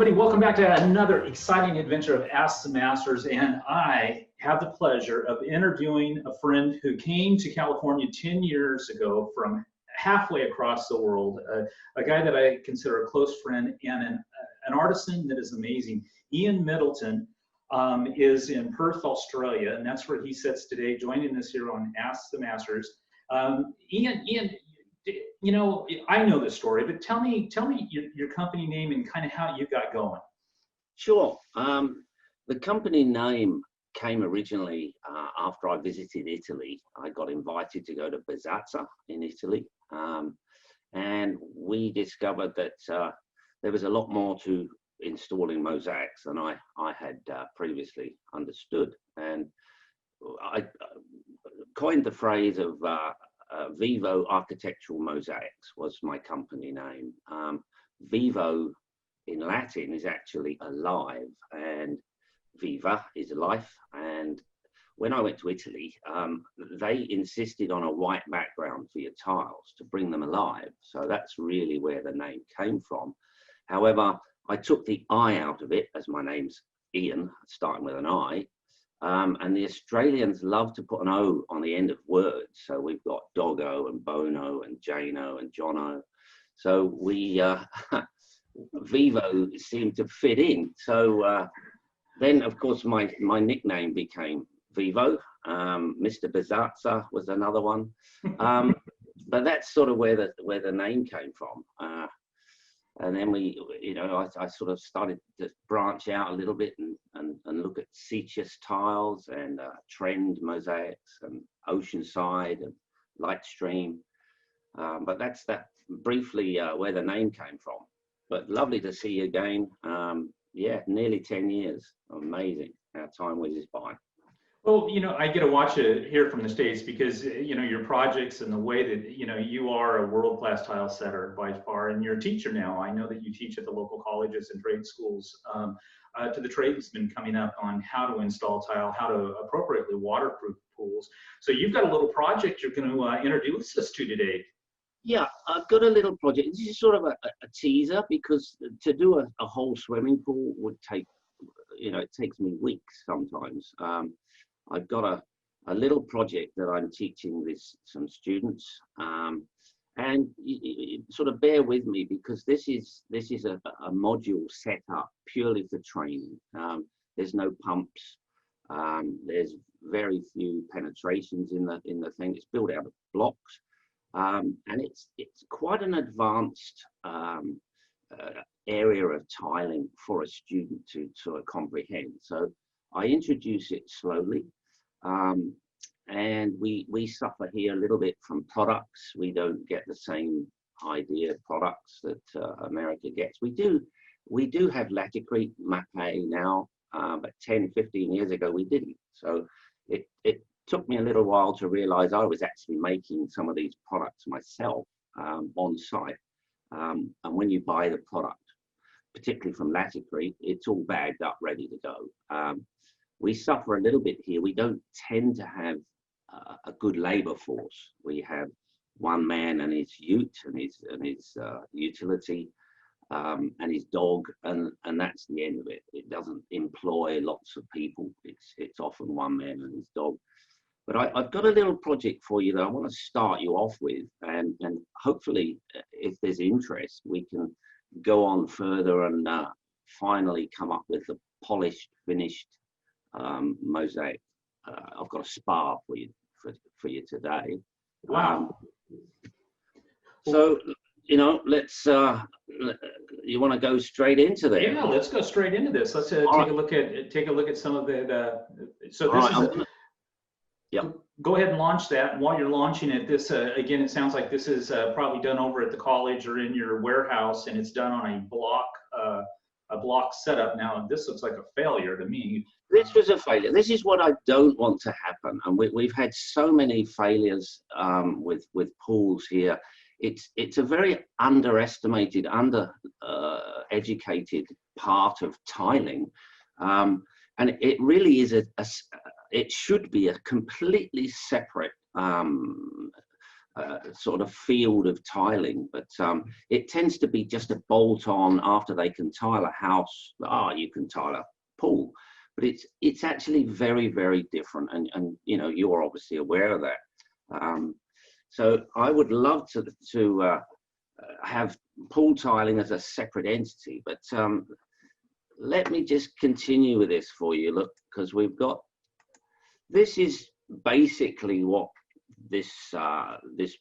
everybody. Welcome back to another exciting adventure of Ask the Masters. And I have the pleasure of interviewing a friend who came to California 10 years ago from halfway across the world, a guy that I consider a close friend and an artisan that is amazing. Ian Middleton is in Perth, Australia, and that's where he sits today, joining us here on Ask the Masters. Ian, you know, I know this story, but tell me your company name and kind of how you got going. Sure. The company name came originally after I visited Italy. I got invited to go to Piazza in Italy, and we discovered that there was a lot more to installing mosaics than I had previously understood. And I coined the phrase of Vivo Architectural Mosaics was my company name. Vivo in Latin is actually alive, and viva is life. And when I went to Italy, they insisted on a white background for your tiles to bring them alive. So that's really where the name came from. However, I took the I out of it, as my name's Ian, starting with an I. And the Australians love to put an O on the end of words. So we've got Doggo and Bono and Jano and Jono. So we, Vivo seemed to fit in. So then, of course, my nickname became Vivo. Mr. Piazza was another one. But that's sort of where the name came from. And then we, you know, I sort of started to branch out a little bit and look at Cetus tiles and trend mosaics and Oceanside and Lightstream. But that's briefly where the name came from. But lovely to see you again. Yeah, nearly 10 years. Amazing how time whizzes by. Well, you know, I get to watch it here from the States because, you know, your projects and the way that, you know, you are a world-class tile setter by far, and you're a teacher now. I know that you teach at the local colleges and trade schools to the tradesmen coming up on how to install tile, how to appropriately waterproof pools. So you've got a little project you're going to introduce us to today. Yeah, I've got a little project. This is sort of a teaser because to do a whole swimming pool would take, you know, it takes me weeks sometimes. I've got a little project that I'm teaching some students, and you sort of bear with me because this is a module set up purely for training. There's no pumps. There's very few penetrations in the thing. It's built out of blocks, and it's quite an advanced area of tiling for a student to sort of comprehend. So I introduce it slowly, and we suffer here a little bit from products. We don't get the same idea of products that America gets. We do have laticrete mappe now, but 10, 15 years ago we didn't. So it took me a little while to realize I was actually making some of these products myself on site. And when you buy the product, particularly from laticrete, it's all bagged up, ready to go. We suffer a little bit here. We don't tend to have a good labor force. We have one man and his ute and his utility and his dog, and that's the end of it. It doesn't employ lots of people. It's often one man and his dog. But I've got a little project for you that I want to start you off with, and hopefully, if there's interest, we can go on further and finally come up with the polished, finished mosaic. I've got a spa for you today. Wow. So, you know, let's. You want to go straight into there? Yeah, let's go straight into this. Let's take a look at some of the. So this is. Yeah. Go ahead and launch that. And while you're launching it, this again, it sounds like this is probably done over at the college or in your warehouse, and it's done on a block setup. Now, this looks like a failure to me. This was a failure. This is what I don't want to happen, and we've had so many failures with pools here. It's a very underestimated, educated part of tiling, and it really is it should be a completely separate sort of field of tiling, but it tends to be just a bolt on after they can tile a house. You can tile a pool, but it's actually very, very different, and you know, you're obviously aware of that. So I would love to have pool tiling as a separate entity, but let me just continue with this for you. Look, because this is basically what this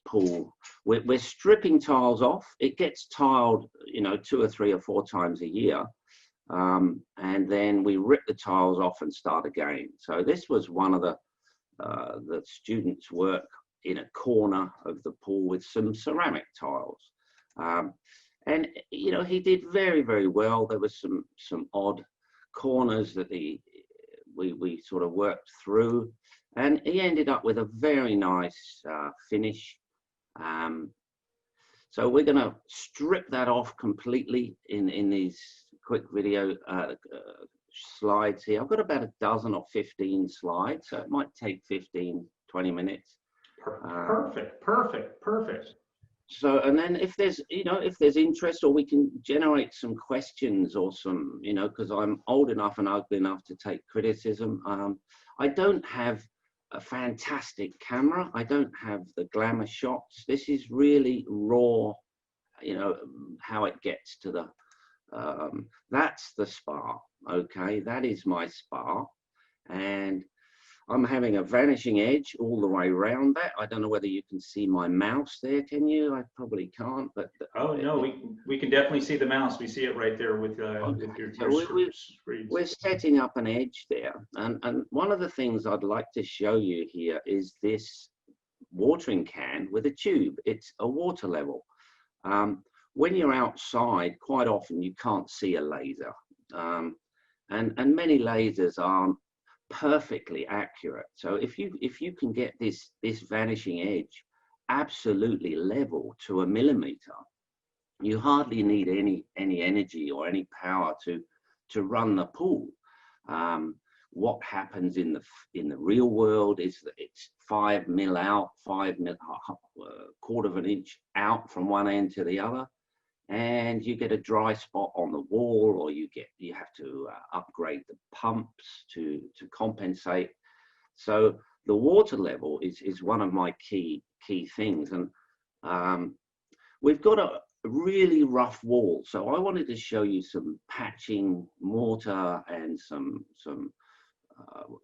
pool, we're stripping tiles off. It gets tiled, you know, 2 or 3 or 4 times a year, and then we rip the tiles off and start again. So this was one of the students' work in a corner of the pool with some ceramic tiles, and you know, he did very, very well. There was some odd corners that we sort of worked through, and he ended up with a very nice finish. So we're going to strip that off completely in these quick video slides here. I've got about a dozen or 15 slides, so it might take 15-20 minutes. Perfect. So, and then if there's interest, or we can generate some questions or some, you know, because I'm old enough and ugly enough to take criticism. I don't have a fantastic camera. I don't have the glamour shots. This is really raw, you know, how it gets to the, that's the spa. Okay, that is my spa. And I'm having a vanishing edge all the way around that. I don't know whether you can see my mouse there. Can you? I probably can't, but oh no, we can definitely see the mouse. We see it right there with your screen. We're setting up an edge there, and one of the things I'd like to show you here is this watering can with a tube. It's a water level. When you're outside, quite often you can't see a laser, and many lasers aren't perfectly accurate. So if you can get this vanishing edge absolutely level to a millimeter, you hardly need any energy or any power to run the pool. What happens in the real world is that it's 5 mil out, 5 mil, quarter of an inch out from one end to the other, and you get a dry spot on the wall, or you have to upgrade the pumps to compensate. So the water level is one of my key things, and we've got a really rough wall. So I wanted to show you some patching, mortar, and some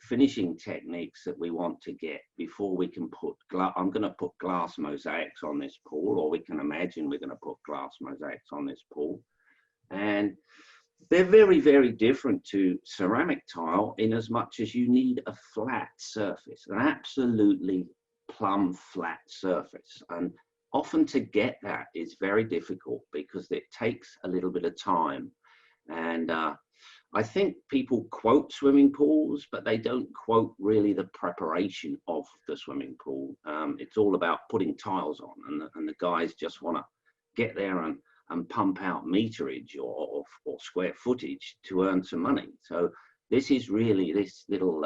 finishing techniques that we want to get before we can put I'm going to put glass mosaics on this pool, or we can imagine we're going to put glass mosaics on this pool. And they're very, very different to ceramic tile in as much as you need a flat surface, an absolutely plumb flat surface. And often to get that is very difficult because it takes a little bit of time. And I think people quote swimming pools, but they don't quote really the preparation of the swimming pool. It's all about putting tiles on, and the guys just want to get there and pump out meterage or square footage to earn some money. So this is really, this little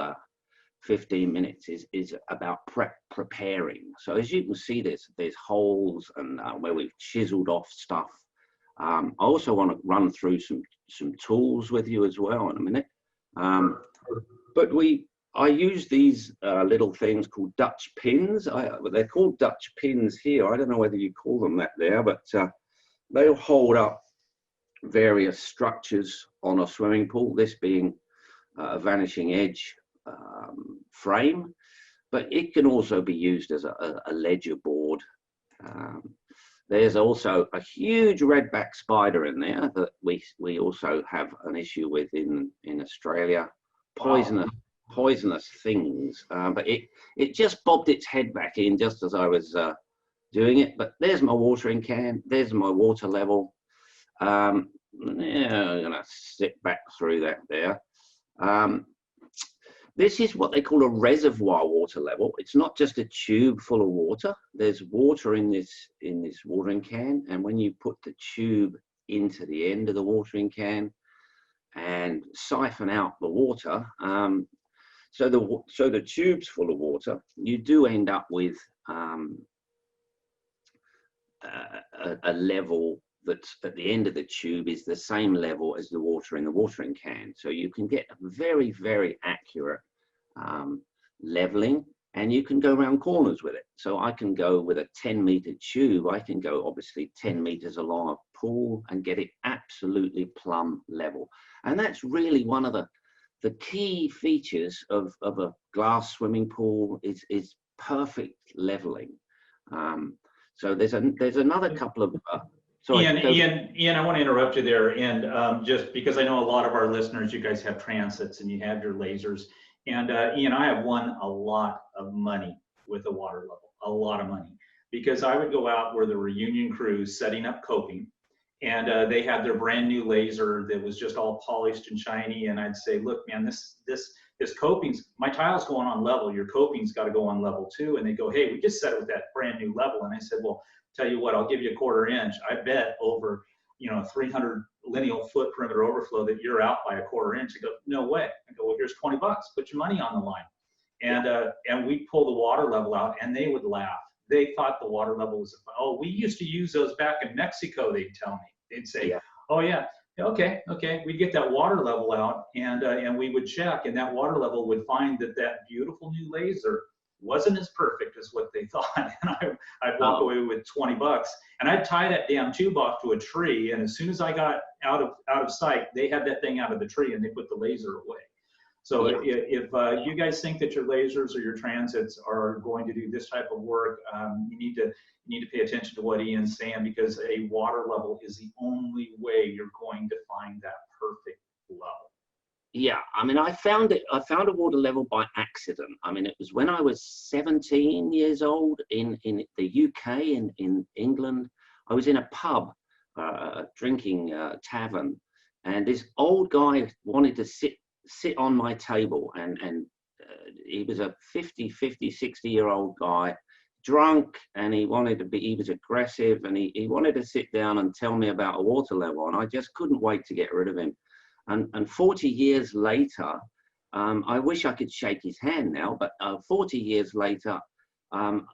15 minutes is about preparing. So as you can see, there's holes and where we've chiseled off stuff. I also want to run through some tools with you as well in a minute. But I use these little things called Dutch pins. They're called Dutch pins here. I don't know whether you call them that there, but they'll hold up various structures on a swimming pool, this being a vanishing edge frame, but it can also be used as a ledger board. There's also a huge redback spider in there that we also have an issue with in Australia. Poisonous things, but it just bobbed its head back in just as I was doing it. But there's my watering can, there's my water level. Yeah, I'm gonna sit back through that there. This is what they call a reservoir water level. It's not just a tube full of water. There's water in this watering can, and when you put the tube into the end of the watering can and siphon out the water, so the tube's full of water, you do end up with a level that's at the end of the tube is the same level as the water in the watering can. So you can get a very, very accurate leveling, and you can go around corners with it. So I can go with a 10-meter tube. I can go obviously 10 meters along a pool and get it absolutely plumb level. And that's really one of the key features of a glass swimming pool is perfect leveling. So there's another couple of sorry, Ian, I want to interrupt you there, and just because I know a lot of our listeners, you guys have transits and you have your lasers, and Ian, I have won a lot of money with the water level, a lot of money, because I would go out where there were union crews setting up coping, and they had their brand new laser that was just all polished and shiny, and I'd say, look, man, this coping's, my tile's going on level, your coping's got to go on level too, and they go, hey, we just set it with that brand new level, and I said, well, tell you what, I'll give you a 1/4 inch. I bet over, 300 lineal foot perimeter overflow that you're out by a 1/4 inch. I go, no way. I go, well, here's $20. Put your money on the line. And we'd pull the water level out, and they would laugh. They thought the water level was, oh, we used to use those back in Mexico, they'd tell me. They'd say, yeah. Oh, yeah. Okay. We'd get that water level out, and we would check, and that water level would find that beautiful new laser wasn't as perfect as what they thought, and I'd walk away with $20, and I'd tie that damn tube off to a tree, and as soon as I got out of sight, they had that thing out of the tree, and they put the laser away. So if you guys think that your lasers or your transits are going to do this type of work, you need to pay attention to what Ian's saying, because a water level is the only way you're going to find that perfect level. Yeah, I mean, I found a water level by accident. I mean, it was when I was 17 years old in the UK, in England. I was in a pub, drinking tavern, and this old guy wanted to sit on my table, and he was a 50, 60-year-old guy, drunk, and he was aggressive, and he wanted to sit down and tell me about a water level, and I just couldn't wait to get rid of him. And 40 years later, I wish I could shake his hand now, but 40 years later,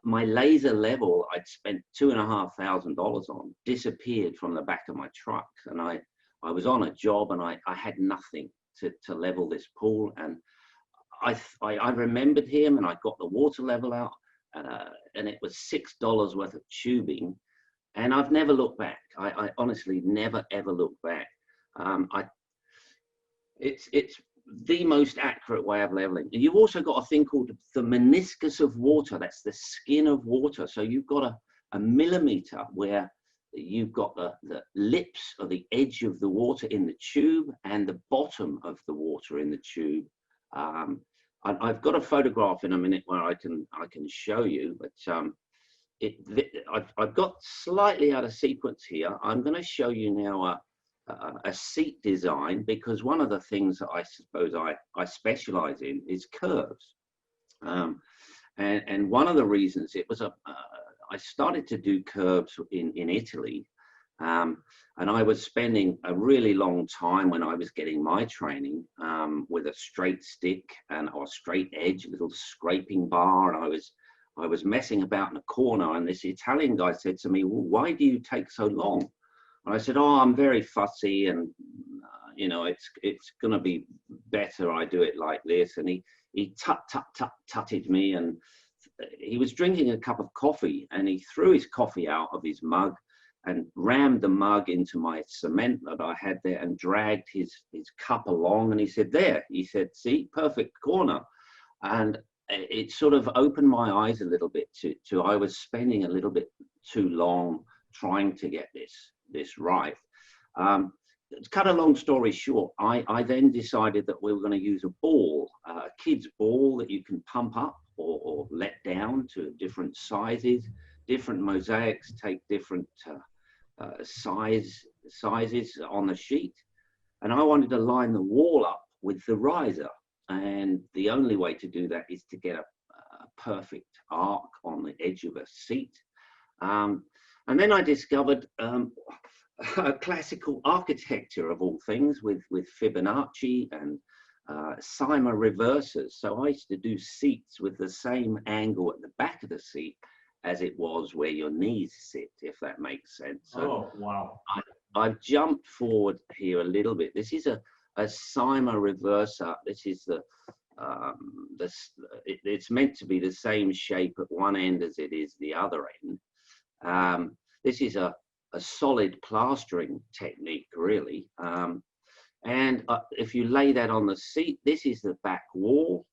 my laser level I'd spent $2,500 on disappeared from the back of my truck. And I was on a job, and I had nothing to level this pool. And I remembered him, and I got the water level out, and it was $6 worth of tubing. And I've never looked back. I honestly never, ever looked back. It's the most accurate way of leveling. And you've also got a thing called the meniscus of water. That's the skin of water. So you've got a millimeter where you've got the lips or the edge of the water in the tube and the bottom of the water in the tube. I've got a photograph in a minute where I can show you, but I've got slightly out of sequence here. I'm going to show you now a seat design, because one of the things that I suppose I specialize in is curves. And one of the reasons it was I started to do curves in Italy, and I was spending a really long time when I was getting my training with a straight stick or straight edge, a little scraping bar, and I was messing about in a corner, and this Italian guy said to me, well, why do you take so long? And I said, oh, I'm very fussy, and it's going to be better I do it like this. And he tutted me, and he was drinking a cup of coffee, and he threw his coffee out of his mug and rammed the mug into my cement that I had there and dragged his cup along. And he said, there, he said, see, perfect corner. And it sort of opened my eyes a little bit to I was spending a little bit too long trying to get this right. To cut a long story short, I then decided that we were going to use a ball, a kid's ball that you can pump up or let down to different sizes. Different mosaics take different sizes on the sheet. And I wanted to line the wall up with the riser. And the only way to do that is to get a perfect arc on the edge of a seat. And then I discovered classical architecture of all things with Fibonacci and Cyma reversers. So I used to do seats with the same angle at the back of the seat as it was where your knees sit, if that makes sense. So Oh, wow. I've jumped forward here a little bit. This is a cyma reversa. This is it's meant to be the same shape at one end as it is the other end. This is a solid plastering technique, really. And if you lay that on the seat, this is the back wall.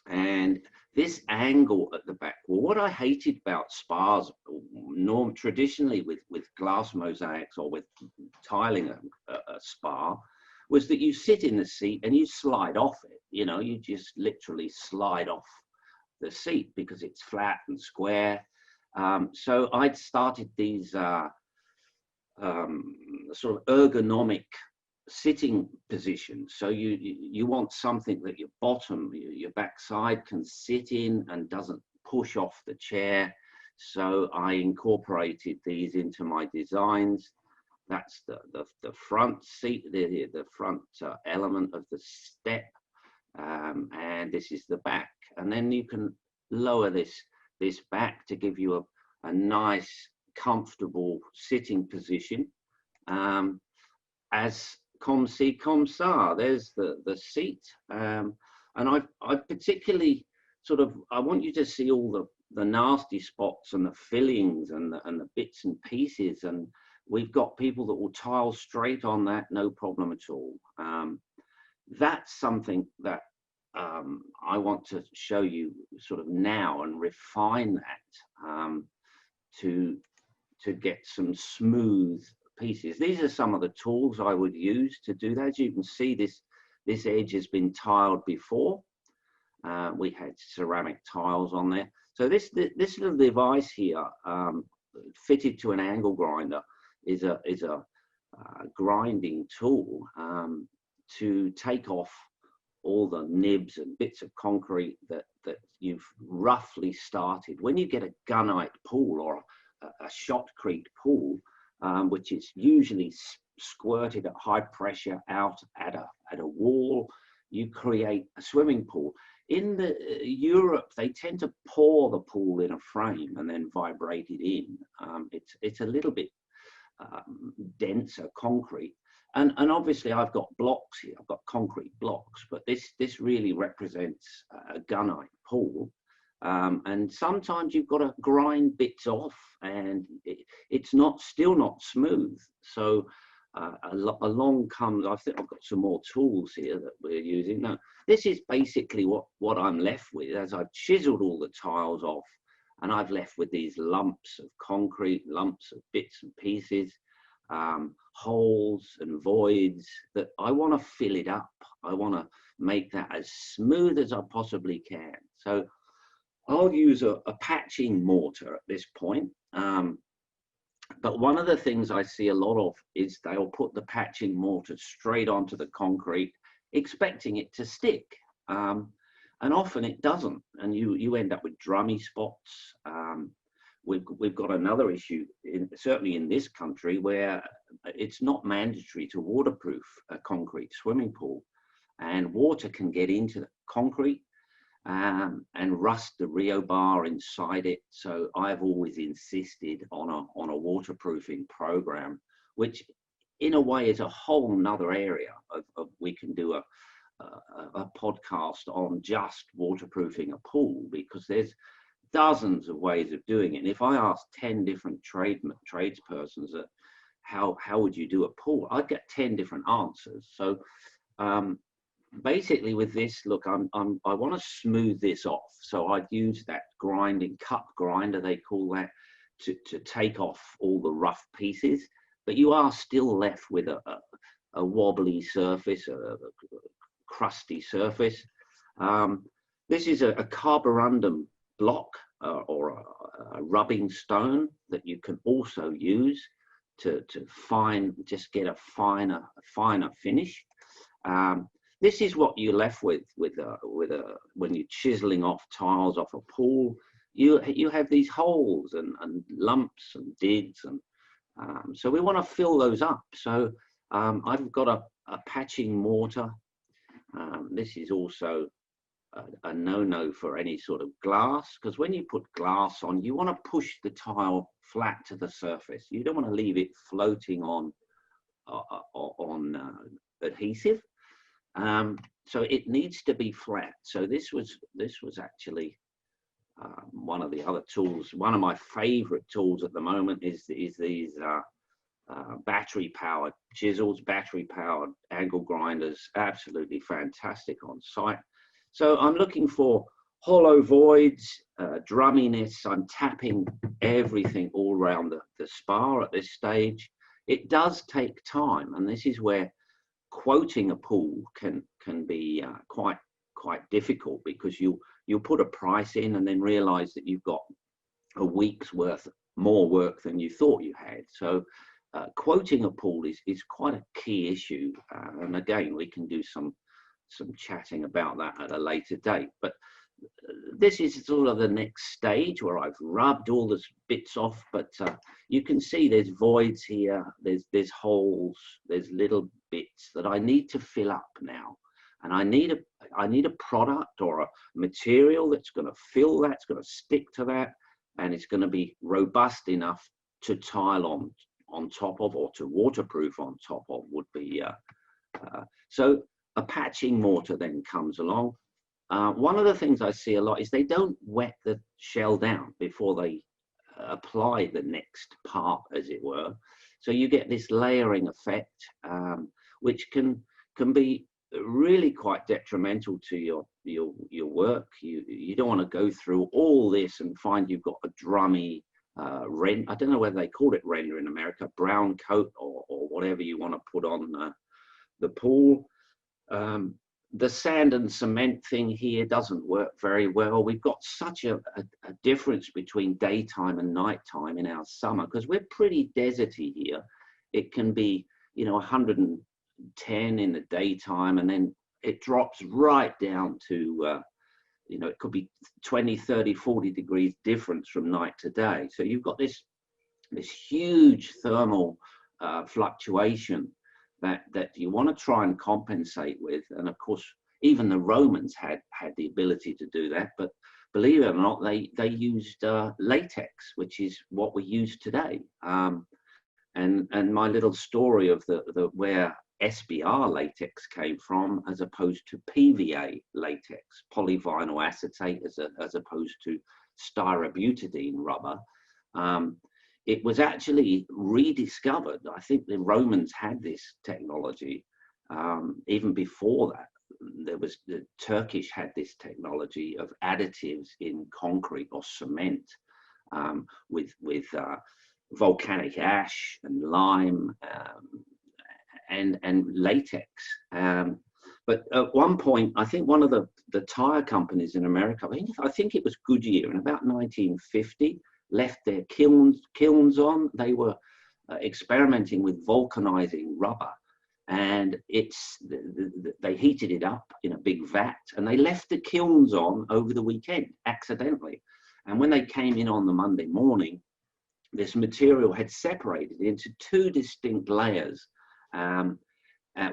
And this angle at the back wall, what I hated about spas, traditionally with glass mosaics or with tiling a spa, was that you sit in the seat and you slide off it. You know, you just literally slide off the seat because it's flat and square. So I'd started these sort of ergonomic sitting position. So you want something that your bottom, your backside can sit in and doesn't push off the chair. So I incorporated these into my designs. That's the front seat, the front element of the step, and this is the back. And then you can lower this back to give you a nice, comfortable sitting position. As comme ci, comme ça. There's the seat, and I particularly sort of, I want you to see all the nasty spots and the fillings and the bits and pieces, and we've got people that will tile straight on that, no problem at all. That's something that I want to show you sort of now and refine that to get some smooth pieces. These are some of the tools I would use to do that. As you can see, this edge has been tiled before. We had ceramic tiles on there. So this little device here, fitted to an angle grinder, is a grinding tool to take off all the nibs and bits of concrete that you've roughly started. When you get a gunite pool or a shotcrete pool, which is usually squirted at high pressure out at a wall, you create a swimming pool. In Europe, they tend to pour the pool in a frame and then vibrate it in. It's a little bit denser concrete. And obviously I've got blocks here, I've got concrete blocks, but this really represents a gunite pool. And sometimes you've got to grind bits off, and it's still not smooth. So along comes, I think I've got some more tools here that we're using. Now, this is basically what I'm left with, as I've chiseled all the tiles off, and I've left with these lumps of concrete, lumps of bits and pieces, holes and voids that I want to fill it up. I want to make that as smooth as I possibly can. So I'll use a patching mortar at this point. But one of the things I see a lot of is they'll put the patching mortar straight onto the concrete, expecting it to stick. And often it doesn't. And you end up with drummy spots. We've got another issue, certainly in this country, where it's not mandatory to waterproof a concrete swimming pool. And water can get into the concrete and rust the rebar inside it. So I've always insisted on a waterproofing program, which in a way is a whole nother area of we can do a podcast on just waterproofing a pool, because there's dozens of ways of doing it. And if I asked 10 different tradespersons that how would you do a pool, I'd get 10 different answers. So basically with this, look, I want to smooth this off. So I'd use that grinding cup grinder, they call that, to take off all the rough pieces. But you are still left with a wobbly surface, a crusty surface. This is a carborundum block or a rubbing stone that you can also use to just get a finer finish. This is what you're left with when you're chiseling off tiles off a pool. You have these holes and lumps and digs, and so we want to fill those up. So I've got a patching mortar. This is also a no-no for any sort of glass, because when you put glass on, you want to push the tile flat to the surface. You don't want to leave it floating on adhesive. So it needs to be flat. So this was actually one of the other tools. One of my favorite tools at the moment is these battery-powered chisels, battery-powered angle grinders. Absolutely fantastic on site. So I'm looking for hollow voids, drumminess. I'm tapping everything all around the spar at this stage. It does take time, and this is where quoting a pool can be quite difficult, because you'll put a price in and then realize that you've got a week's worth more work than you thought you had. So quoting a pool is quite a key issue, and again, we can do some chatting about that at a later date. But this is sort of the next stage where I've rubbed all the bits off, but you can see there's voids here, there's holes, there's little bits that I need to fill up now. And I need a product or a material that's going to fill that, it's going to stick to that, and it's going to be robust enough to tile on top of, or to waterproof on top of, would be. So a patching mortar then comes along. One of the things I see a lot is they don't wet the shell down before they apply the next part, as it were. So you get this layering effect, which can be really quite detrimental to your work. You don't want to go through all this and find you've got a drummy render. I don't know whether they call it render in America, brown coat or whatever you want to put on the pool. The sand and cement thing here doesn't work very well. We've got such a difference between daytime and nighttime in our summer, because we're pretty deserty here. It can be, 110 in the daytime, and then it drops right down to, it could be 20, 30, 40 degrees difference from night to day. So you've got this huge thermal fluctuation that you want to try and compensate with. And of course, even the Romans had the ability to do that, but believe it or not, they used latex, which is what we use today. And my little story of the where SBR latex came from, as opposed to PVA latex, polyvinyl acetate, as opposed to styrobutadiene rubber. It was actually rediscovered. I think the Romans had this technology even before that. The Turkish had this technology of additives in concrete or cement with volcanic ash and lime and latex. But at one point, I think one of the tire companies in America, I think it was Goodyear, in about 1950, left their kilns on. They were experimenting with vulcanizing rubber, and they heated it up in a big vat, and they left the kilns on over the weekend accidentally. And when they came in on the Monday morning, this material had separated into two distinct layers.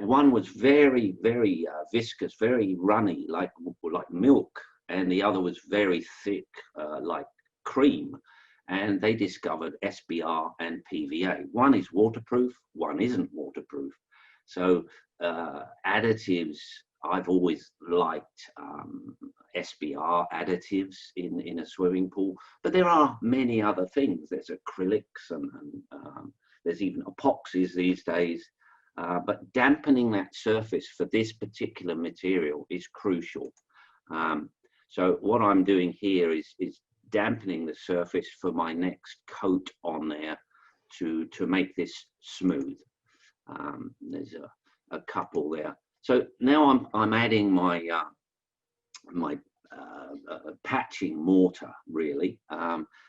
One was very, very viscous, very runny, like milk, and the other was very thick, like cream. And they discovered SBR and PVA. One is waterproof, one isn't waterproof. So additives, I've always liked SBR additives in a swimming pool, but there are many other things. There's acrylics and there's even epoxies these days. But dampening that surface for this particular material is crucial. So what I'm doing here is dampening the surface for my next coat on there to make this smooth. There's a couple there. So now I'm adding my patching mortar, really.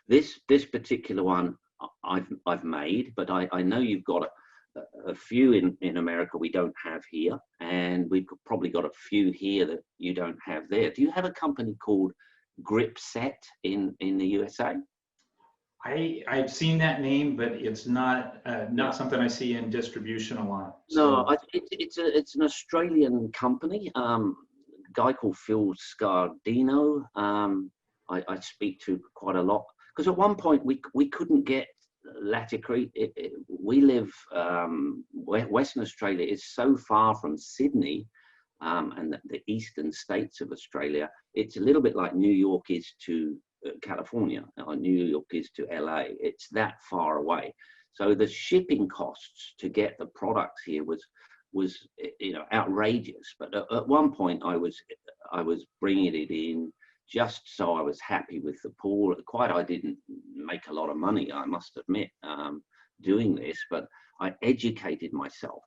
This particular one I've made, but I know you've got a few in America we don't have here, and we've probably got a few here that you don't have there. Do you have a company called Grip Set in the USA? I've seen that name, but it's not something I see in distribution a lot. So. No, it's an Australian company. guy called Phil Scardino, I speak to quite a lot, because at one point we couldn't get laticrete. We live, Western Australia is so far from Sydney and the eastern states of Australia. It's a little bit like New York is to California, or New York is to LA. It's that far away. So the shipping costs to get the products here was outrageous. But at one point I was bringing it in just so I was happy with the pool. I didn't make a lot of money, I must admit, doing this, but I educated myself.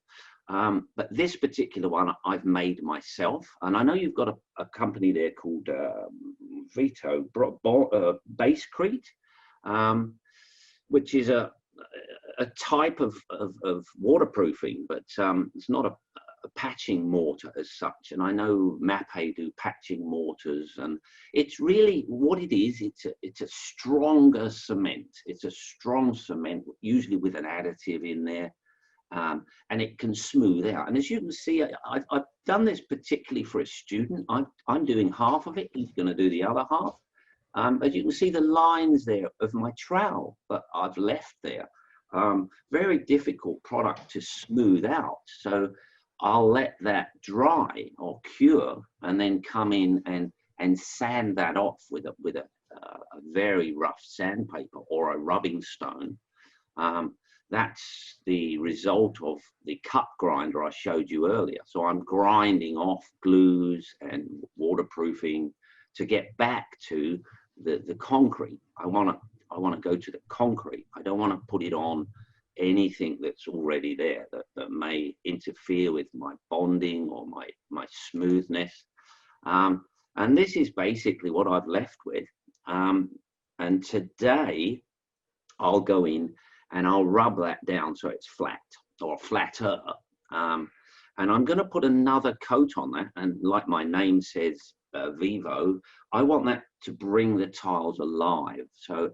But this particular one I've made myself, and I know you've got a company there called Vito Basecrete, which is a type of waterproofing, but it's not a patching mortar as such. And I know Mapei do patching mortars, and it's really what it is. It's a stronger cement. It's a strong cement, usually with an additive in there, and it can smooth out. And as you can see, I've done this particularly for a student. I'm doing half of it. He's going to do the other half. As you can see, the lines there of my trowel that I've left there. Very difficult product to smooth out. So I'll let that dry or cure, and then come in and sand that off with a very rough sandpaper or a rubbing stone. That's the result of the cut grinder I showed you earlier. So I'm grinding off glues and waterproofing to get back to the concrete. I want to go to the concrete. I don't want to put it on anything that's already there that may interfere with my bonding or my smoothness. And this is basically what I've left with. And today I'll go in and I'll rub that down so it's flat or flatter. And I'm going to put another coat on that. And like my name says, Vivo, I want that to bring the tiles alive. So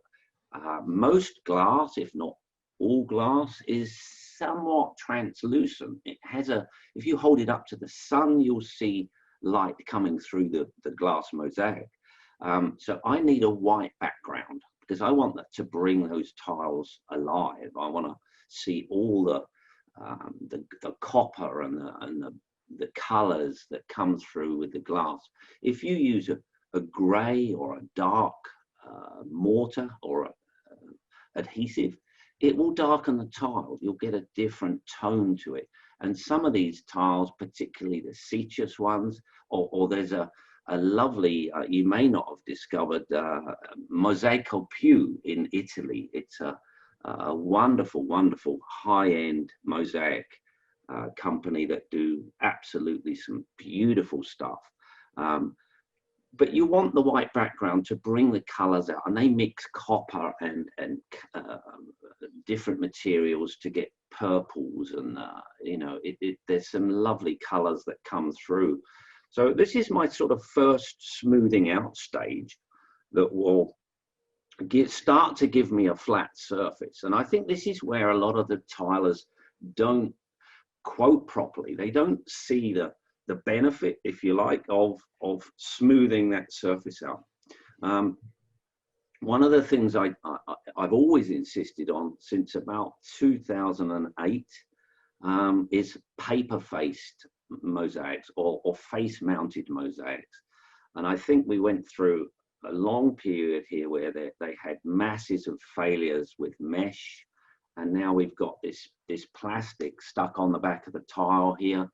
most glass, if not all glass, is somewhat translucent. It has if you hold it up to the sun, you'll see light coming through the glass mosaic. So I need a white background because I want that to bring those tiles alive. I want to see all the copper and the colors that come through with the glass. If you use a gray or a dark mortar or adhesive, it will darken the tile. You'll get a different tone to it. And some of these tiles, particularly the Cetus ones, or there's a lovely, you may not have discovered, Mosaico Più in Italy. It's a wonderful, wonderful high-end mosaic company that do absolutely some beautiful stuff. But you want the white background to bring the colors out, and they mix copper and different materials to get purples, and there's some lovely colors that come through. So this is my sort of first smoothing out stage that will start to give me a flat surface. And I think this is where a lot of the tilers don't quote properly. They don't see the benefit, if you like, of smoothing that surface out. One of the things I've always insisted on since about 2008 is paper-faced mosaics or face-mounted mosaics. And I think we went through a long period here where they had masses of failures with mesh, and now we've got this plastic stuck on the back of the tile here.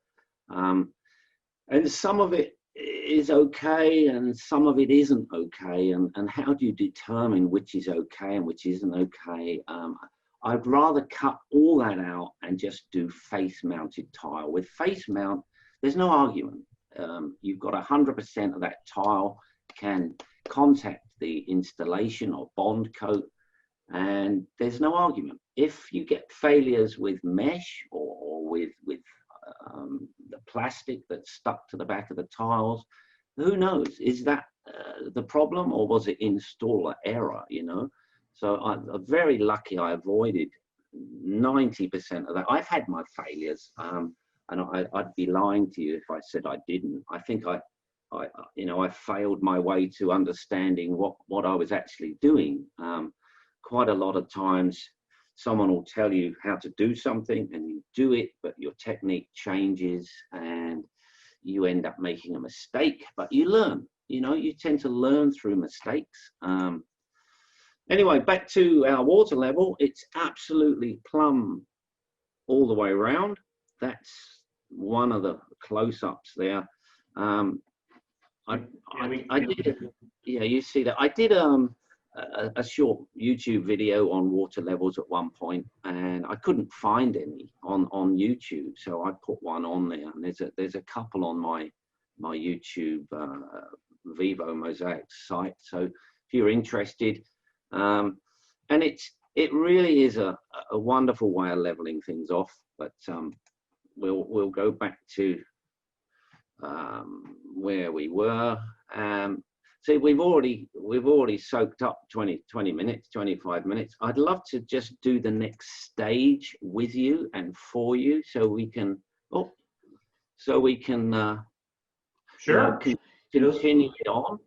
And some of it is okay and some of it isn't okay. And how do you determine which is okay and which isn't okay? I'd rather cut all that out and just do face-mounted tile. With face mount, there's no argument. You've got 100% of that tile can contact the installation or bond coat, and there's no argument. If you get failures with mesh or with the plastic that's stuck to the back of the tiles, who knows? Is that the problem, or was it installer error? So I'm very lucky I avoided 90% of that. I've had my failures, and I'd be lying to you if I said I didn't. I think I I failed my way to understanding what I was actually doing. Quite a lot of times someone will tell you how to do something and you do it, but your technique changes and you end up making a mistake, but you learn. You tend to learn through mistakes. Anyway, back to our water level. It's absolutely plumb all the way around. That's one of the close-ups there. I did, yeah, you see that. I did a short YouTube video on water levels at one point, and I couldn't find any on YouTube, so I put one on there. And there's a couple on my YouTube Vivo Mosaics site. So if you're interested, and it really is a wonderful way of leveling things off. But we'll go back to where we were. See, we've already soaked up 20 minutes, 25 minutes. I'd love to just do the next stage with you and for you, so we can Sure. Continue it on.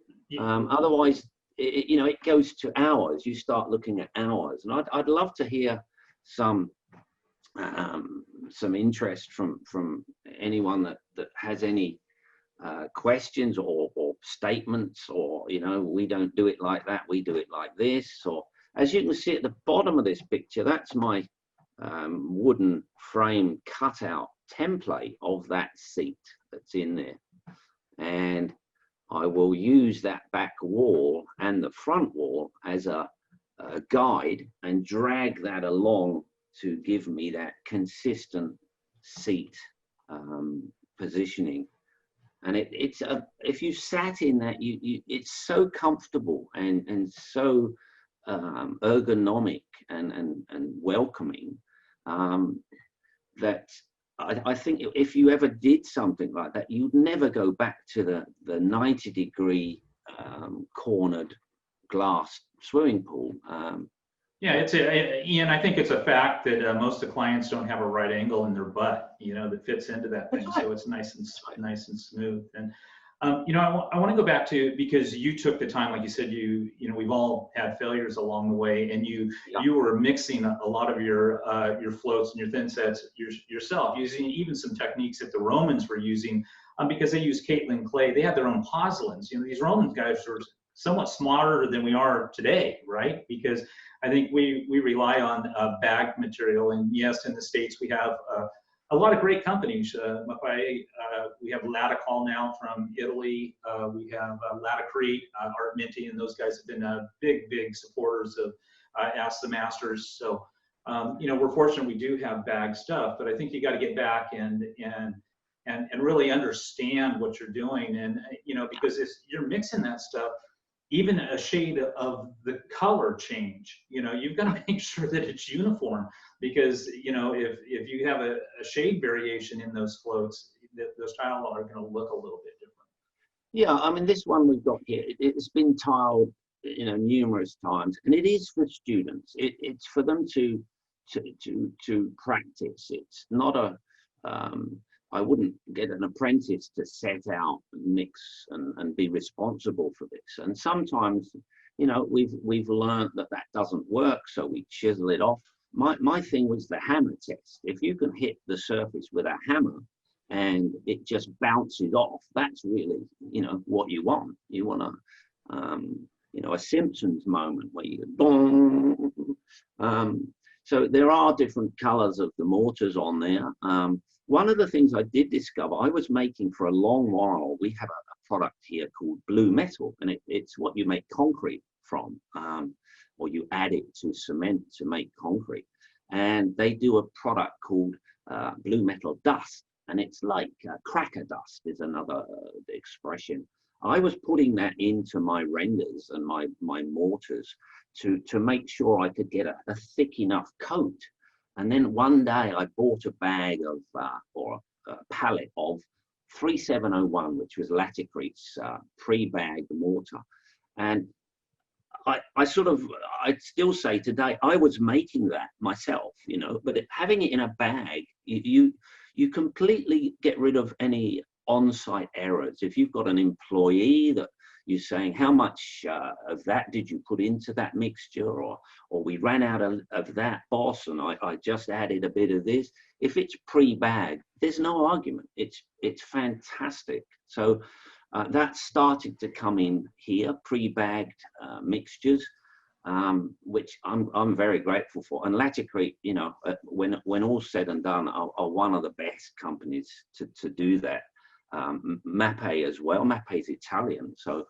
Otherwise, it goes to hours. You start looking at hours, and I'd love to hear some interest from anyone that has any questions or statements, or we don't do it like that, we do it like this. Or as you can see at the bottom of this picture, that's my wooden frame cutout template of that seat that's in there, and I will use that back wall and the front wall as a guide and drag that along to give me that consistent seat positioning. And if you sat in that, it's so comfortable and so ergonomic and welcoming, that I think if you ever did something like that, you'd never go back to the 90-degree cornered glass swimming pool. Yeah, Ian, I think it's a fact that most of the clients don't have a right angle in their butt, that fits into that thing. So it's nice and smooth. And I want to go back to, because you took the time, like you said, we've all had failures along the way, and you were mixing a lot of your floats and your thin sets yourself, using even some techniques that the Romans were using, because they used Caitlin clay. They had their own pozzolans. These Roman guys were somewhat smarter than we are today, right? Because I think we rely on bag material, and yes, in the States we have a lot of great companies. We have Latticol now from Italy. We have Laticrete, Art Minty, and those guys have been big supporters of Ask the Masters. So we're fortunate we do have bag stuff, but I think you got to get back and really understand what you're doing, and because you're mixing that stuff. Even a shade of the color change, you've got to make sure that it's uniform, because if you have a shade variation in those floats, those tile are going to look a little bit different. Yeah, I mean, this one we've got here, it's been tiled numerous times, and it is for students. It's for them to practice. It's not a I wouldn't get an apprentice to set out and mix and be responsible for this. And sometimes, we've learned that doesn't work, so we chisel it off. My thing was the hammer test. If you can hit the surface with a hammer and it just bounces off, that's really, what you want. You want a Simpsons moment where you go, boom. So there are different colors of the mortars on there. One of the things I did discover, I was making for a long while, we have a product here called blue metal, and it's what you make concrete from, or you add it to cement to make concrete. And they do a product called blue metal dust, and it's like cracker dust is another expression. I was putting that into my renders and my mortars to make sure I could get a thick enough coat. And then one day I bought a bag of, or a pallet of 3701, which was Laticrete's pre-bagged mortar. And I still say today, I was making that myself, but having it in a bag, you completely get rid of any on-site errors. If you've got an employee that you're saying, how much of that did you put into that mixture, or we ran out of that, boss, and I just added a bit of this. If it's pre-bagged, there's no argument. It's fantastic. So that started to come in here, pre-bagged mixtures, which I'm very grateful for. And Laticrete, you know, when all's said and done, are one of the best companies to do that. Mappe as well. Mappe is Italian, so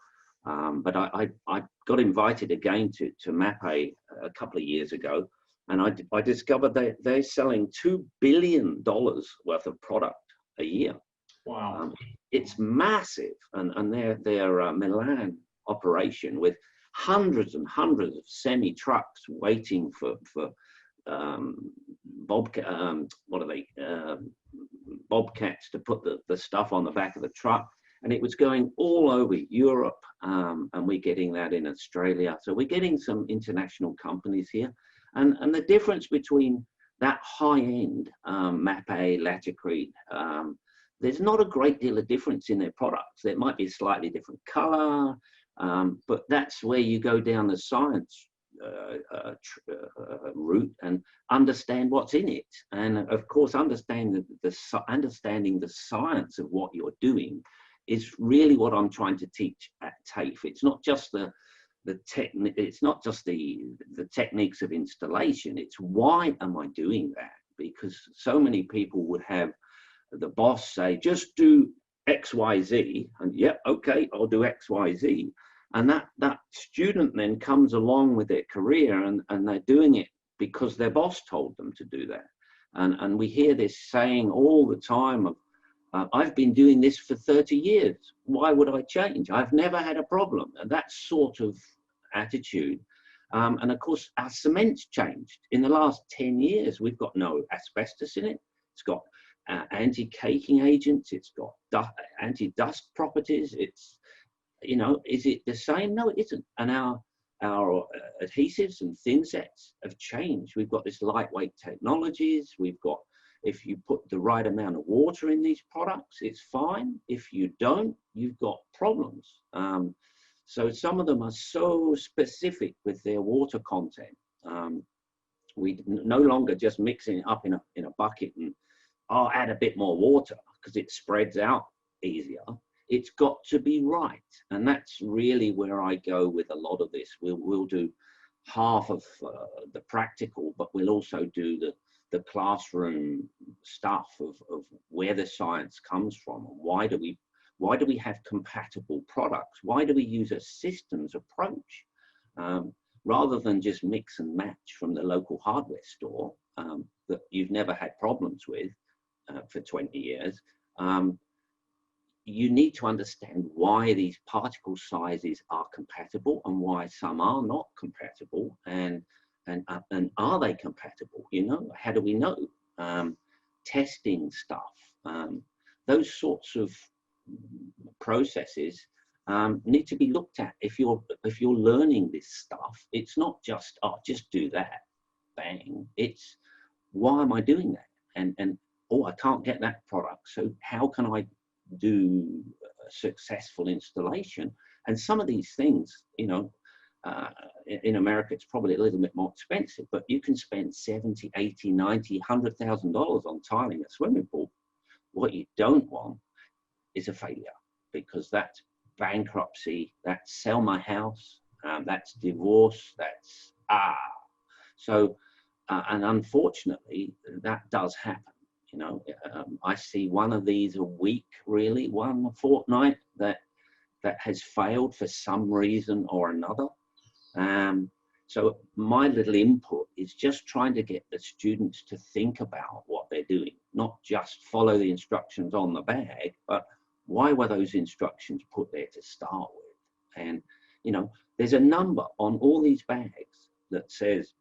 but I got invited again to Mappe a couple of years ago, and I discovered they're selling $2 billion worth of product a year. Wow. It's massive, and their Milan operation with hundreds and hundreds of semi trucks waiting for bobcats to put the stuff on the back of the truck, and it was going all over Europe, and we're getting that in Australia. So we're getting some international companies here, and the difference between that high end Mappe, Laticrete, there's not a great deal of difference in their products. There might be a slightly different color, but that's where you go down the science route and understand what's in it. And of course, understanding the science of what you're doing is really what I'm trying to teach at TAFE. It's not just the techniques of installation. It's why am I doing that? Because so many people would have the boss say, just do X, Y, Z, and yeah, okay, I'll do X, Y, Z. And that student then comes along with their career, and they're doing it because their boss told them to do that. And we hear this saying all the time of, I've been doing this for 30 years. Why would I change? I've never had a problem. And that sort of attitude. And of course, our cement's changed. In the last 10 years, we've got no asbestos in it. It's got anti-caking agents. It's got anti-dust properties. It's, you know, is it the same? No, it isn't. And our adhesives and thin sets have changed. We've got this lightweight technologies. We've got, if you put the right amount of water in these products, it's fine. If you don't, you've got problems. So some of them are so specific with their water content. We no longer just mixing it up in a bucket and I'll add a bit more water because it spreads out easier. It's got to be right. And that's really where I go with a lot of this. We'll do half of the practical, but we'll also do the classroom stuff of where the science comes from. Why do we have compatible products? Why do we use a systems approach rather than just mix and match from the local hardware store that you've never had problems with for 20 years? You need to understand why these particle sizes are compatible and why some are not compatible, and are they compatible? You know, how do we know? Testing stuff, those sorts of processes need to be looked at. If you're learning this stuff, it's not just, oh, just do that, bang. It's, why am I doing that? And oh, I can't get that product, so how can I do a successful installation? And some of these things, you know, in America, it's probably a little bit more expensive, but you can spend 70, 80, 90, $100,000 on tiling a swimming pool. What you don't want is a failure, because that's bankruptcy, that's sell my house, that's divorce, that's So, and unfortunately, that does happen. You know, I see one of these a week, really, one a fortnight that has failed for some reason or another. So my little input is just trying to get the students to think about what they're doing, not just follow the instructions on the bag, but why were those instructions put there to start with? And, you know, there's a number on all these bags that says,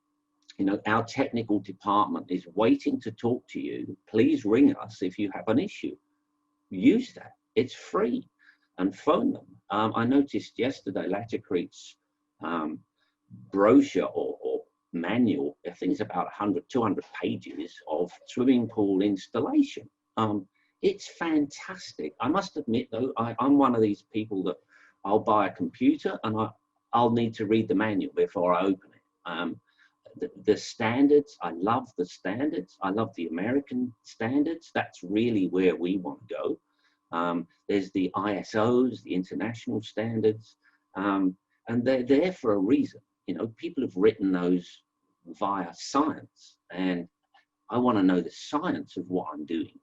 you know, our technical department is waiting to talk to you. Please ring us if you have an issue. Use that. It's free. And phone them. I noticed yesterday Laticrete's brochure or manual, I think it's about 100, 200 pages of swimming pool installation. it's fantastic. I must admit though, I'm one of these people that I'll buy a computer and I'll need to read the manual before I open it. The standards, I love the standards. I love the American standards. That's really where we want to go. There's the ISOs, the international standards, and they're there for a reason. You know, people have written those via science, and I want to know the science of what I'm doing.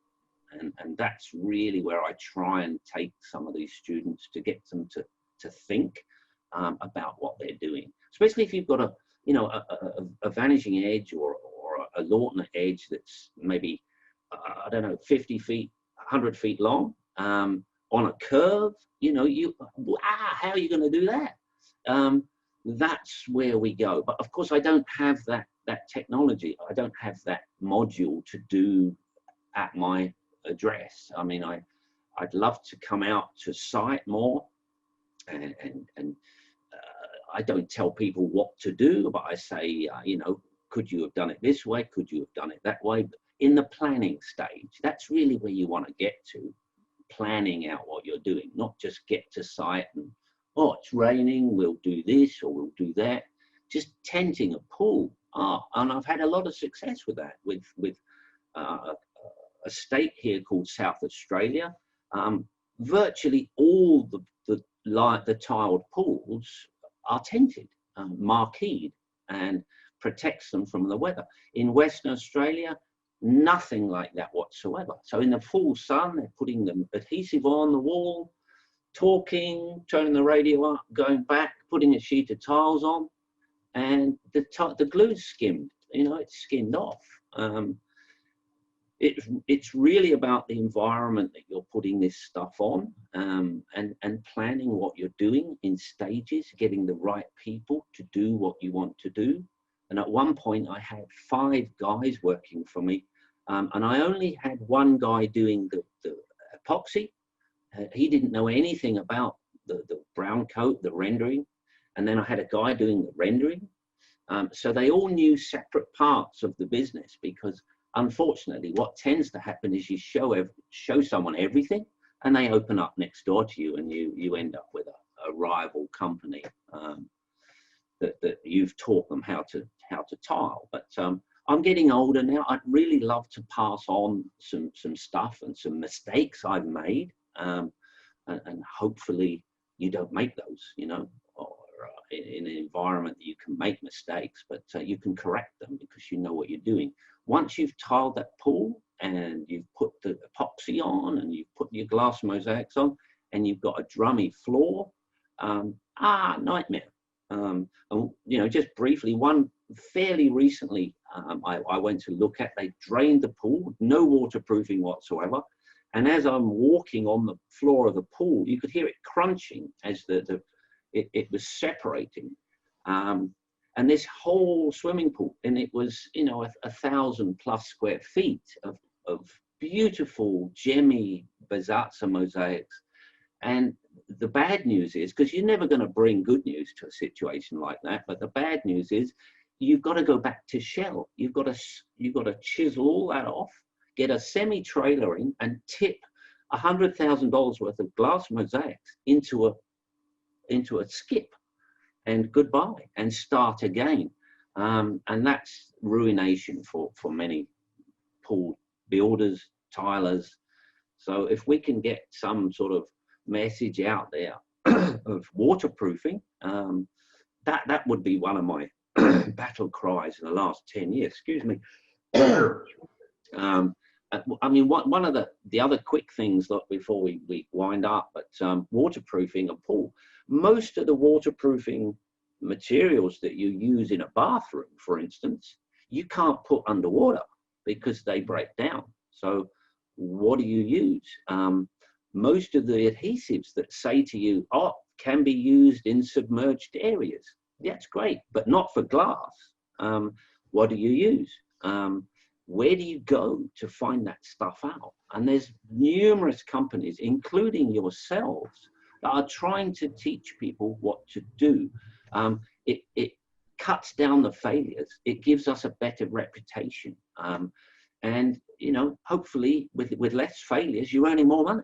And that's really where I try and take some of these students to get them to think about what they're doing, especially if you've got a vanishing edge or a Lawton edge that's maybe, I don't know, 50 feet, 100 feet long on a curve. You know, how are you going to do that? That's where we go. But of course, I don't have that technology. I don't have that module to do at my address. I mean, I'd love to come out to site more, and I don't tell people what to do, but I say, you know, could you have done it this way? Could you have done it that way? But in the planning stage, that's really where you want to get to, planning out what you're doing, not just get to site and, oh, it's raining, we'll do this or we'll do that. Just tenting a pool. And I've had a lot of success with that, with a state here called South Australia. Virtually all the tiled pools are tented, marqueed, and protects them from the weather. In Western Australia, nothing like that whatsoever. So in the full sun, they're putting the adhesive on the wall, talking, turning the radio up, going back, putting a sheet of tiles on, and the glue's skimmed. You know, it's skinned off. It's really about the environment that you're putting this stuff on, and planning what you're doing in stages, getting the right people to do what you want to do. And at one point I had 5 guys working for me, and I only had one guy doing the epoxy. He didn't know anything about the brown coat, the rendering. And then I had a guy doing the rendering. So they all knew separate parts of the business, because unfortunately, what tends to happen is you show someone everything, and they open up next door to you, and you end up with a rival company that you've taught them how to tile. But I'm getting older now. I'd really love to pass on some stuff and some mistakes I've made, and hopefully you don't make those, you know, or in an environment that you can make mistakes, but you can correct them because you know what you're doing. Once you've tiled that pool and you've put the epoxy on and you've put your glass mosaics on and you've got a drummy floor, nightmare. And, you know, just briefly, one fairly recently I went to look at, they drained the pool, no waterproofing whatsoever. And as I'm walking on the floor of the pool, you could hear it crunching as it was separating. And this whole swimming pool, and it was, you know, 1,000+ square feet of beautiful gemmy Basazza mosaics. And the bad news is, because you're never going to bring good news to a situation like that, but the bad news is you've got to go back to shell. You've got to chisel all that off, get a semi-trailer in, and tip $100,000 worth of glass mosaics into a skip, and goodbye, and start again. And that's ruination for many pool builders, tilers. So if we can get some sort of message out there of waterproofing, that would be one of my battle cries in the last 10 years. Excuse me. I mean, one of the other quick things that before we wind up, but waterproofing a pool. Most of the waterproofing materials that you use in a bathroom, for instance, you can't put underwater because they break down. So what do you use? Most of the adhesives that say to you, oh, can be used in submerged areas. That's great, but not for glass. What do you use? Where do you go to find that stuff out? And there's numerous companies, including yourselves, that are trying to teach people what to do. It cuts down the failures. It gives us a better reputation. And you know, hopefully with less failures, you're earning more money.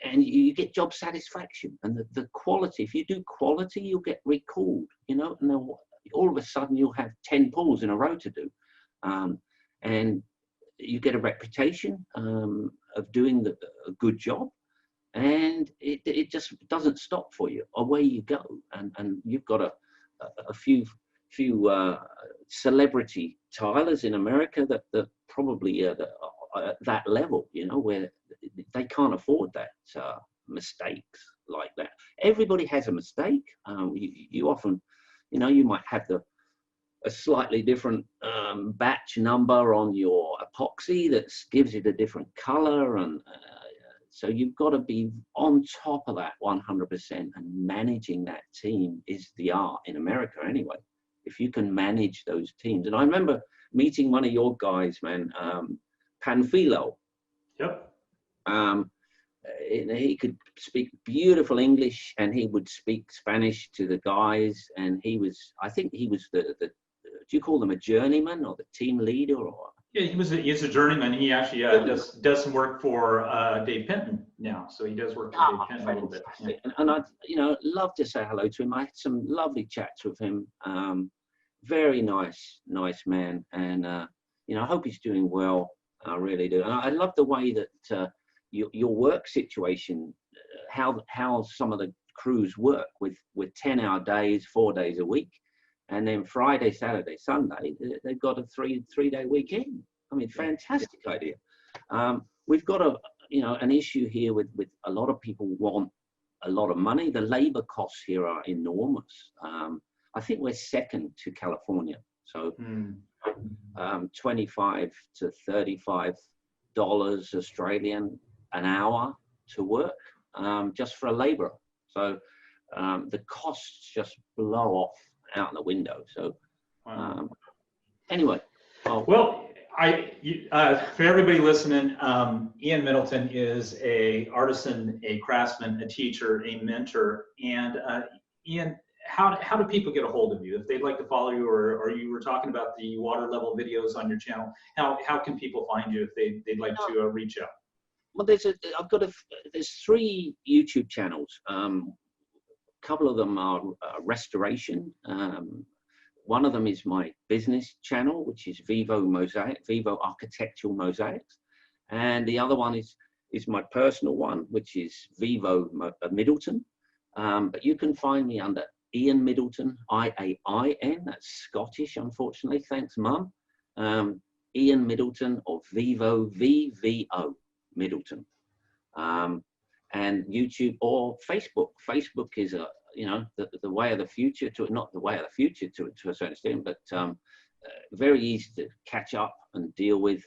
And you get job satisfaction, and the quality. If you do quality, you'll get recalled, you know, and then all of a sudden you'll have 10 pulls in a row to do. And you get a reputation of doing a good job, and it just doesn't stop for you. Away you go, and you've got a few celebrity tilers in America that probably are at that level, you know, where they can't afford that mistakes like that. Everybody has a mistake. You often, you know, you might have a slightly different batch number on your epoxy that gives it a different color, and so you've got to be on top of that 100%, and managing that team is the art in America anyway. If you can manage those teams. And I remember meeting one of your guys, man, Panfilo. Yep. He could speak beautiful English, and he would speak Spanish to the guys, and I think he was the do you call them a journeyman or the team leader? Or Yeah, he's a journeyman. He actually does some work for Dave Penton now, so he does work for Dave Penton a little bit. Yeah. And I, you know, love to say hello to him. I had some lovely chats with him. Very nice man, and you know, I hope he's doing well. I really do. And I love the way that your work situation, how some of the crews work with 10-hour days, 4 days a week, and then Friday, Saturday, Sunday, they've got a three-day weekend. I mean, fantastic idea. We've got an issue here with a lot of people want a lot of money. The labor costs here are enormous. I think we're second to California. So 25 to $35 Australian an hour to work, just for a laborer. So the costs just blow off out the window. So anyway. Well, for everybody listening, Ian Middleton is a artisan, a craftsman, a teacher, a mentor. And Ian, how do people get a hold of you if they'd like to follow you, or you were talking about the water level videos on your channel? How can people find you if they'd like to reach out? Well, there's 3 YouTube channels. A couple of them are restoration. One of them is my business channel, which is Vivo Architectural Mosaics, and the other one is my personal one, which is Vivo Middleton. But you can find me under Ian Middleton, IAIN. That's Scottish, unfortunately. Thanks, Mum. Ian Middleton, or Vivo, VVO Middleton. And YouTube or Facebook. Facebook is the way of the future, not the way of the future to a certain extent, but very easy to catch up and deal with.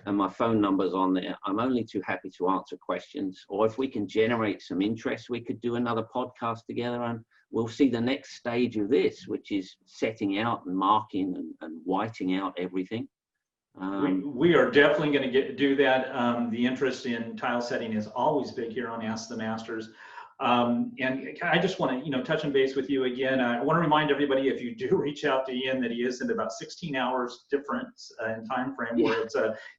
And my phone number's on there. I'm only too happy to answer questions, or if we can generate some interest, we could do another podcast together, and we'll see the next stage of this, which is setting out and marking and whiting out everything. We are definitely going to do that. The interest in tile setting is always big here on Ask the Masters. And I just want to, touch and base with you again. I want to remind everybody, if you do reach out to Ian, that he is in about 16 hours difference in time frame. Where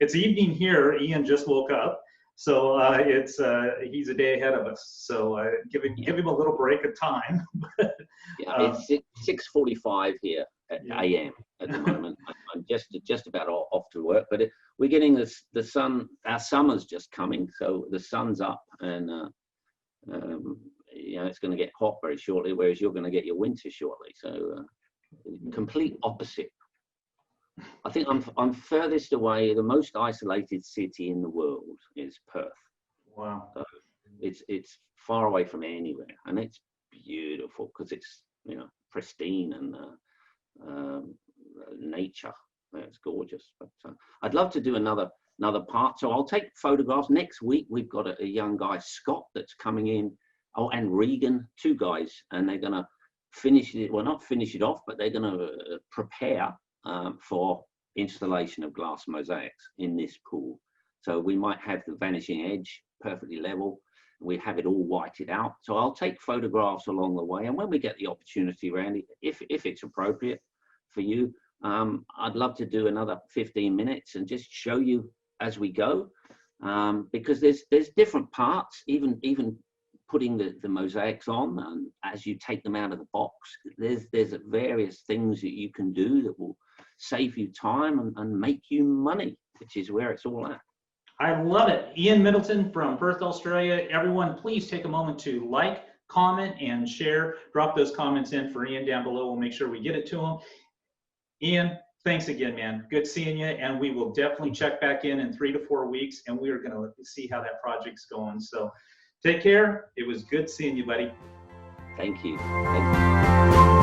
it's evening here. Ian just woke up, so he's a day ahead of us. So give him a little break of time. It's 6:45 here at AM at the moment. I'm just about off to work, but we're getting the sun. Our summer's just coming, so the sun's up, and it's going to get hot very shortly, whereas you're going to get your winter shortly. So complete opposite. I think I'm furthest away. The most isolated city in the world is Perth. Wow. So it's far away from anywhere, and it's beautiful because it's pristine and nature. It's gorgeous. But I'd love to do another part. So I'll take photographs. Next week we've got a young guy, Scott, that's coming in. Oh, and Regan, 2 guys, and they're going to finish it. Well, not finish it off, but they're going to prepare for installation of glass mosaics in this pool. So we might have the vanishing edge perfectly level. We have it all whited out. So I'll take photographs along the way, and when we get the opportunity, Randy, if it's appropriate for you, I'd love to do another 15 minutes and just show you as we go, because there's different parts, even putting the mosaics on, and as you take them out of the box, there's various things that you can do that will save you time and make you money, which is where it's all at. I love it. Ian Middleton from Perth, Australia. Everyone, please take a moment to like, comment, and share. Drop those comments in for Ian down below. We'll make sure we get it to him. Ian, thanks again, man. Good seeing you, and we will definitely check back in 3 to 4 weeks, and we are going to see how that project's going. So take care. It was good seeing you, buddy. Thank you. Thank you.